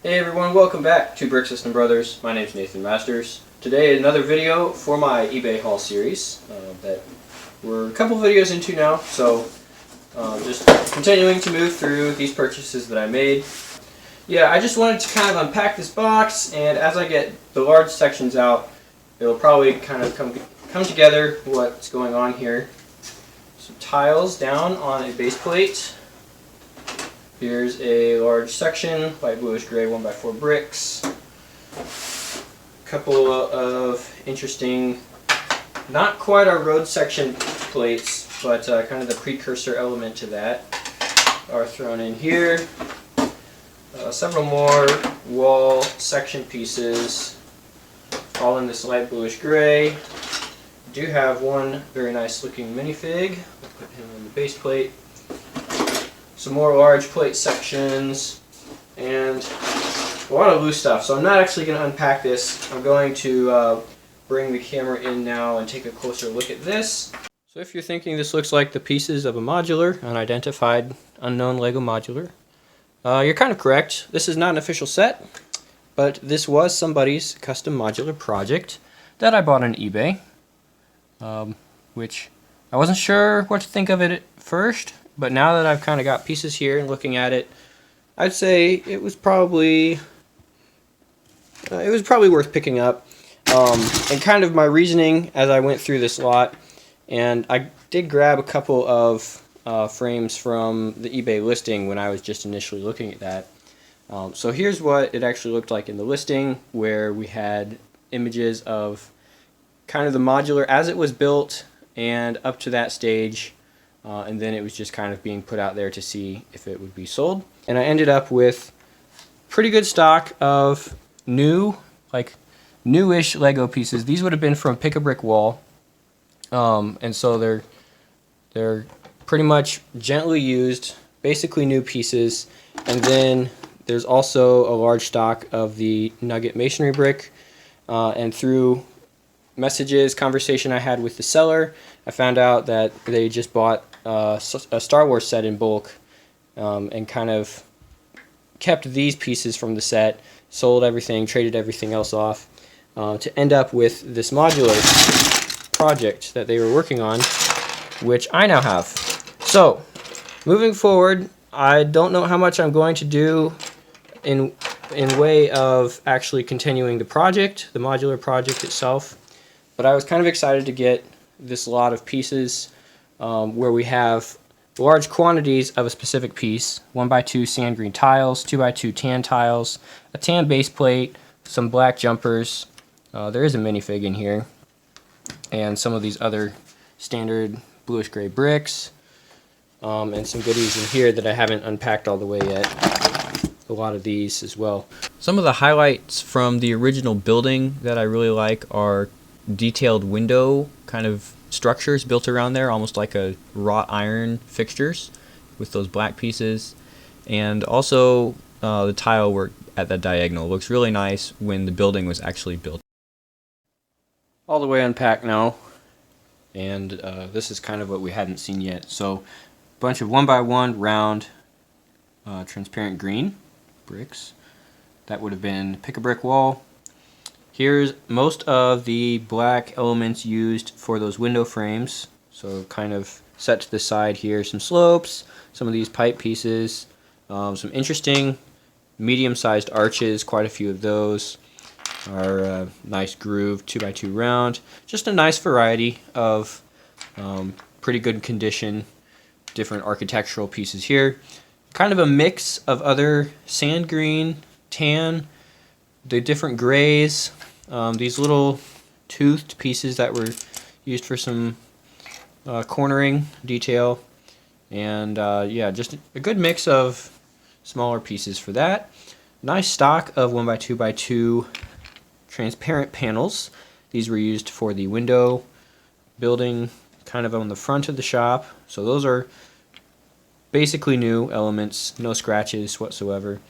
Hey everyone, welcome back to Brick System Brothers. My name is Nathan Masters. Today another video for my eBay haul series that we're a couple videos into now, so just continuing to move through these purchases that I made. Yeah, I just wanted to kind of unpack this box, and as I get the large sections out, it'll probably kind of come together what's going on here. Some tiles down on a base plate. Here's a large section, light bluish gray 1x4 bricks. A couple of interesting, not quite our road section plates, but kind of the precursor element to that are thrown in here. Several more wall section pieces, all in this light bluish gray. Do have one very nice looking minifig. I'll put him on the base plate. Some more large plate sections, and a lot of loose stuff. So I'm not actually going to unpack this. I'm going to bring the camera in now and take a closer look at this. So if you're thinking this looks like the pieces of a modular, unidentified, unknown Lego modular, you're kind of correct. This is not an official set, but this was somebody's custom modular project that I bought on eBay, which I wasn't sure what to think of it at first. But now that I've kind of got pieces here and looking at it, I'd say it was probably worth picking up. And kind of my reasoning as I went through this lot, and I did grab a couple of frames from the eBay listing when I was just initially looking at that. So here's what it actually looked like in the listing, where we had images of kind of the modular as it was built and up to that stage. And then it was just kind of being put out there to see if it would be sold. And I ended up with pretty good stock of newish Lego pieces. These would have been from Pick a Brick Wall. And so they're pretty much gently used, basically new pieces. And then there's also a large stock of the Nugget masonry brick. And through messages, conversation I had with the seller, I found out that they just bought a Star Wars set in bulk and kind of kept these pieces from the set, sold everything, traded everything else off to end up with this modular project that they were working on, which I now have. So, moving forward, I don't know how much I'm going to do in way of actually continuing the project, the modular project itself, but I was kind of excited to get this lot of pieces where we have large quantities of a specific piece, 1x2 sand green tiles, 2x2 tan tiles, a tan base plate, some black jumpers, there is a minifig in here, and some of these other standard bluish gray bricks, and some goodies in here that I haven't unpacked all the way yet. A lot of these as well. Some of the highlights from the original building that I really like are detailed window kind of structures built around there, almost like a wrought iron fixtures with those black pieces, and also the tile work at the diagonal looks really nice when the building was actually built. All the way unpacked now, and this is kind of what we hadn't seen yet. So a bunch of 1x1 round transparent green bricks. That would have been Pick a Brick Wall. Here's most of the black elements used for those window frames. So kind of set to the side here, some slopes, some of these pipe pieces, some interesting medium-sized arches, quite a few of those are nice groove 2x2 round. Just a nice variety of pretty good condition, different architectural pieces here. Kind of a mix of other sand green, tan, the different grays, these little toothed pieces that were used for some cornering detail, and yeah, just a good mix of smaller pieces for that. Nice stock of 1x2x2 transparent panels. These were used for the window building kind of on the front of the shop, so those are basically new elements, no scratches whatsoever.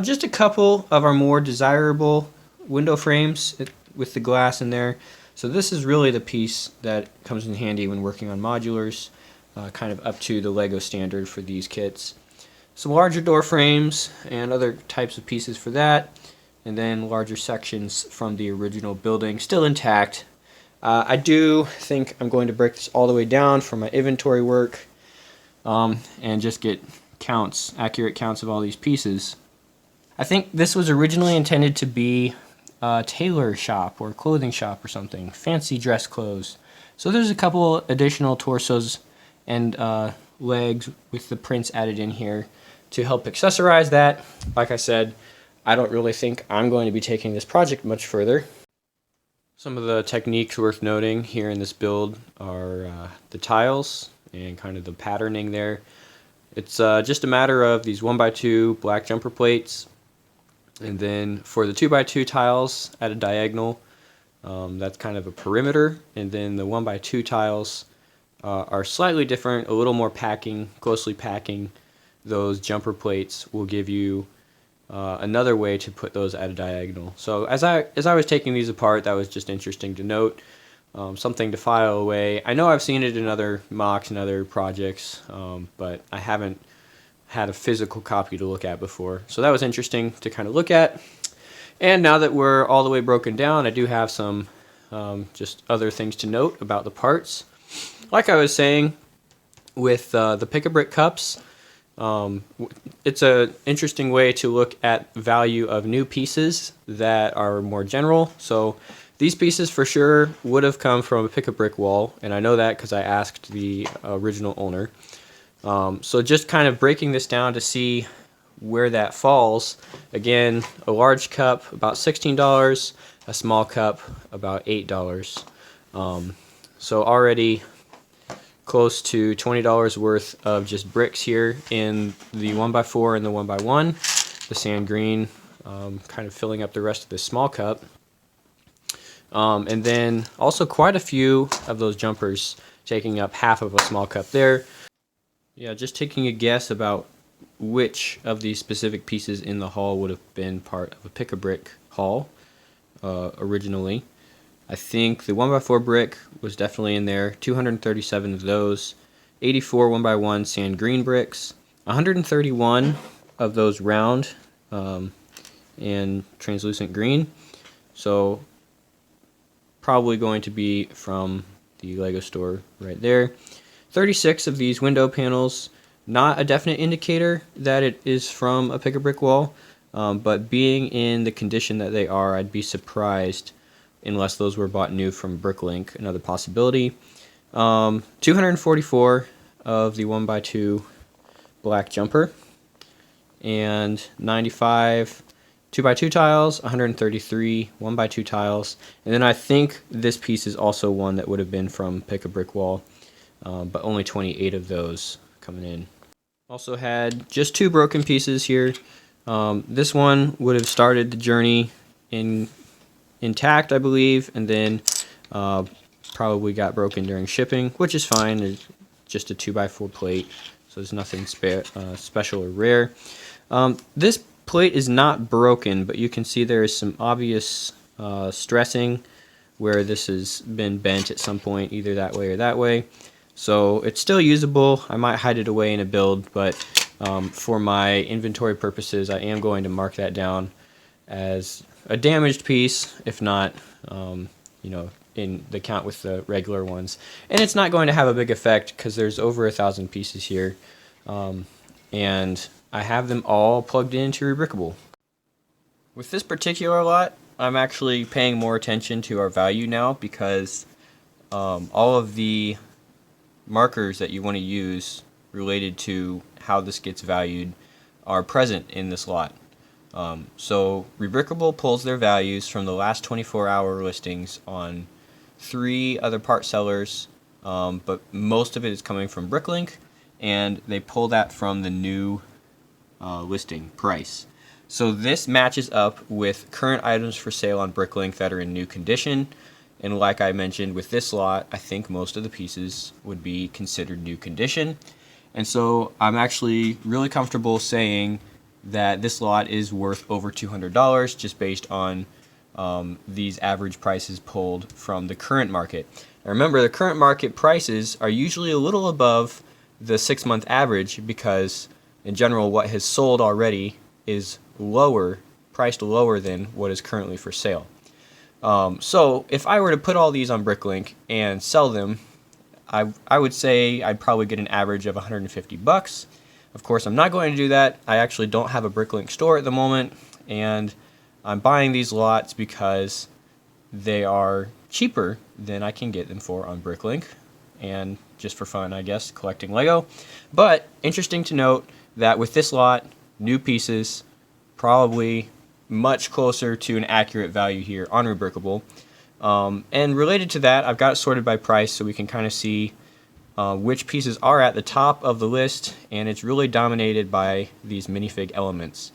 Just a couple of our more desirable window frames with the glass in there. So this is really the piece that comes in handy when working on modulars, kind of up to the Lego standard for these kits. some larger door frames and other types of pieces for that, and then larger sections from the original building still intact. I do think I'm going to break this all the way down for my inventory work, and just get accurate counts of all these pieces. I think this was originally intended to be a tailor shop or clothing shop or something, fancy dress clothes. So there's a couple additional torsos and legs with the prints added in here to help accessorize that. Like I said, I don't really think I'm going to be taking this project much further. Some of the techniques worth noting here in this build are the tiles and kind of the patterning there. It's just a matter of these 1x2 black jumper plates, and then for the 2x2 tiles at a diagonal, that's kind of a perimeter, and then the 1x2 tiles are slightly different, a little more closely packing. Those jumper plates will give you another way to put those at a diagonal. So as I was taking these apart, that was just interesting to note, something to file away. I know I've seen it in other mocks and other projects, but I haven't had a physical copy to look at before. So that was interesting to kind of look at. And now that we're all the way broken down, I do have some just other things to note about the parts. Like I was saying, with the pick-a-brick cups, it's an interesting way to look at value of new pieces that are more general. So these pieces for sure would have come from a pick-a-brick wall, and I know that because I asked the original owner. So just kind of breaking this down to see where that falls. Again, a large cup about $16, a small cup about $8. So already close to $20 worth of just bricks here in the 1x4 and the 1x1. The sand green kind of filling up the rest of this small cup. And then also quite a few of those jumpers taking up half of a small cup there. Yeah, just taking a guess about which of these specific pieces in the haul would have been part of a pick-a-brick haul originally. I think the 1x4 brick was definitely in there, 237 of those, 84 1x1 sand green bricks, 131 of those round and translucent green. So probably going to be from the Lego store right there. 36 of these window panels, not a definite indicator that it is from a pick-a-brick wall, but being in the condition that they are, I'd be surprised unless those were bought new from Bricklink, another possibility. 244 of the 1x2 black jumper, and 95 2x2 tiles, 133 1x2 tiles, and then I think this piece is also one that would have been from pick-a-brick wall, but only 28 of those coming in. Also had just 2 broken pieces here. This one would have started the journey intact, I believe, and then probably got broken during shipping, which is fine. It's just a 2x4 plate, so there's nothing special or rare. This plate is not broken, but you can see there is some obvious stressing where this has been bent at some point, either that way or that way. So it's still usable. I might hide it away in a build, but for my inventory purposes, I am going to mark that down as a damaged piece, if not, in the count with the regular ones. And it's not going to have a big effect because there's over 1,000 pieces here, and I have them all plugged into Rebrickable. With this particular lot, I'm actually paying more attention to our value now because all of the markers that you want to use related to how this gets valued are present in this lot. So Rebrickable pulls their values from the last 24-hour listings on 3 other part sellers, but most of it is coming from Bricklink, and they pull that from the new listing price. So this matches up with current items for sale on Bricklink that are in new condition, and like I mentioned with this lot, I think most of the pieces would be considered new condition. And so I'm actually really comfortable saying that this lot is worth over $200 just based on these average prices pulled from the current market. Now remember, the current market prices are usually a little above the 6-month average because in general, what has sold already is priced lower than what is currently for sale. So if I were to put all these on Bricklink and sell them, I would say I'd probably get an average of 150 bucks. Of course, I'm not going to do that. I actually don't have a Bricklink store at the moment, and I'm buying these lots because they are cheaper than I can get them for on Bricklink, and just for fun, I guess, collecting Lego. But interesting to note that with this lot, new pieces, probably much closer to an accurate value here on Rebrickable. And related to that, I've got it sorted by price so we can kind of see which pieces are at the top of the list, and it's really dominated by these minifig elements.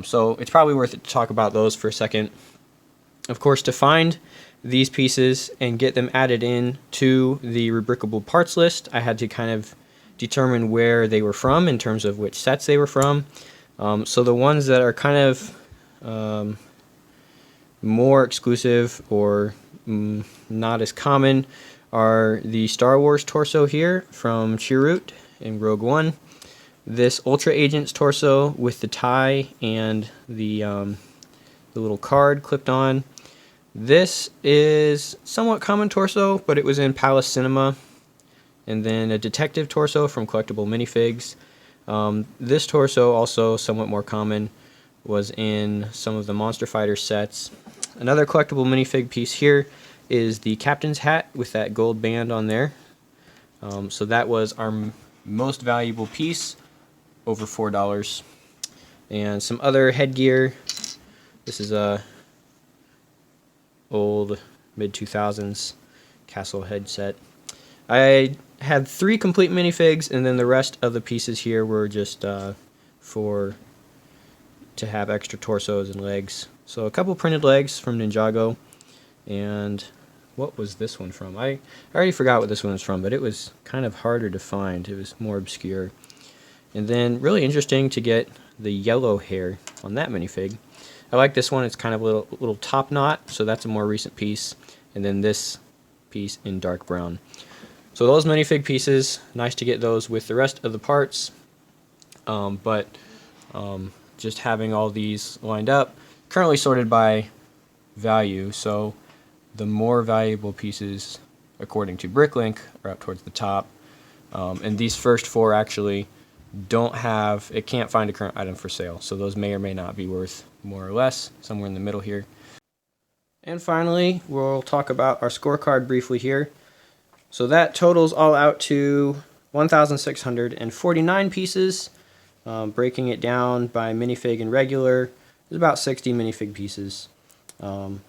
So it's probably worth it to talk about those for a second. Of course, to find these pieces and get them added in to the Rebrickable parts list, I had to kind of determine where they were from in terms of which sets they were from. So the ones that are kind of more exclusive or not as common are the Star Wars torso here from Chirrut in Rogue One, this Ultra Agents torso with the tie and the little card clipped on. This is somewhat common torso, but it was in Palace Cinema. And then a detective torso from Collectible Minifigs. This torso, also somewhat more common, was in some of the Monster Fighter sets. Another collectible minifig piece here is the captain's hat with that gold band on there. So that was our most valuable piece, over $4. And some other headgear. This is a old mid-2000s castle headset. I had 3 complete minifigs, and then the rest of the pieces here were just to have extra torsos and legs. So a couple printed legs from Ninjago, and what was this one from? I already forgot what this one was from, but it was kind of harder to find. It was more obscure. And then really interesting to get the yellow hair on that minifig. I like this one. It's kind of a little top knot, so that's a more recent piece. And then this piece in dark brown. So those minifig pieces, nice to get those with the rest of the parts. Just having all these lined up, currently sorted by value, so the more valuable pieces, according to Bricklink, are up towards the top. And these first 4 actually can't find a current item for sale, so those may or may not be worth more or less, somewhere in the middle here. And finally, we'll talk about our scorecard briefly here. So that totals all out to 1,649 pieces. Breaking it down by minifig and regular, there's about 60 minifig pieces. So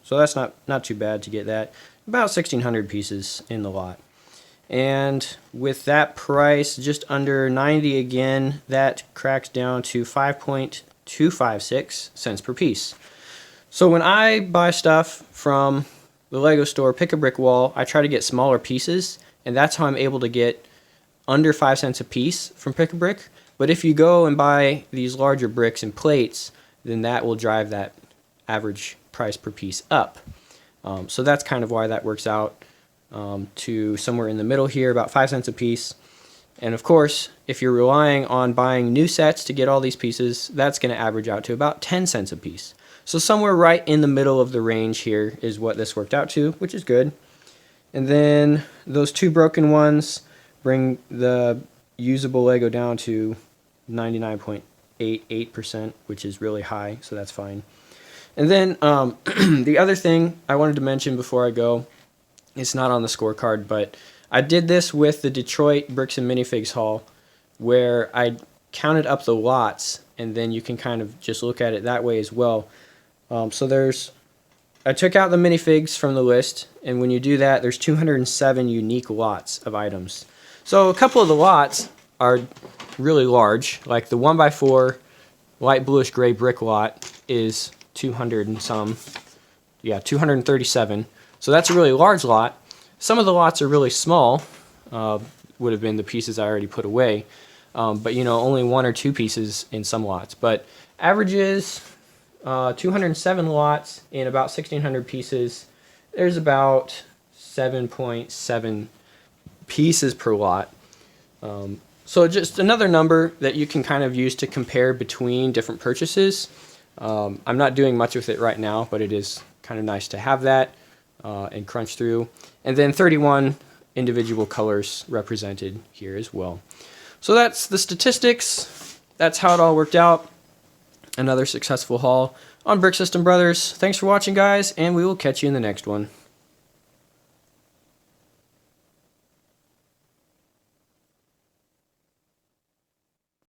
that's not too bad to get that. About 1,600 pieces in the lot. And with that price, just under 90 again, that cracks down to 5.256 cents per piece. So when I buy stuff from the Lego store, Pick a Brick Wall, I try to get smaller pieces, and that's how I'm able to get under 5 cents a piece from Pick a Brick. But if you go and buy these larger bricks and plates, then that will drive that average price per piece up. So that's kind of why that works out to somewhere in the middle here, about 5 cents a piece. And of course, if you're relying on buying new sets to get all these pieces, that's going to average out to about 10 cents a piece. So somewhere right in the middle of the range here is what this worked out to, which is good. And then those 2 broken ones bring the usable Lego down to 99.88%, which is really high, so that's fine. And then the other thing I wanted to mention before I go, it's not on the scorecard, but I did this with the Detroit Bricks and Minifigs haul, where I counted up the lots, and then you can kind of just look at it that way as well. I took out the minifigs from the list, and when you do that, there's 207 unique lots of items. So a couple of the lots are really large, like the 1x4 light bluish gray brick lot is 237. So that's a really large lot. Some of the lots are really small, would have been the pieces I already put away, but only 1 or 2 pieces in some lots. But averages 207 lots in about 1,600 pieces. There's about 7.7 pieces per lot. So just another number that you can kind of use to compare between different purchases. I'm not doing much with it right now, but it is kind of nice to have that and crunch through. And then 31 individual colors represented here as well. So that's the statistics. That's how it all worked out. Another successful haul on Brick System Brothers. Thanks for watching, guys, and we will catch you in the next one.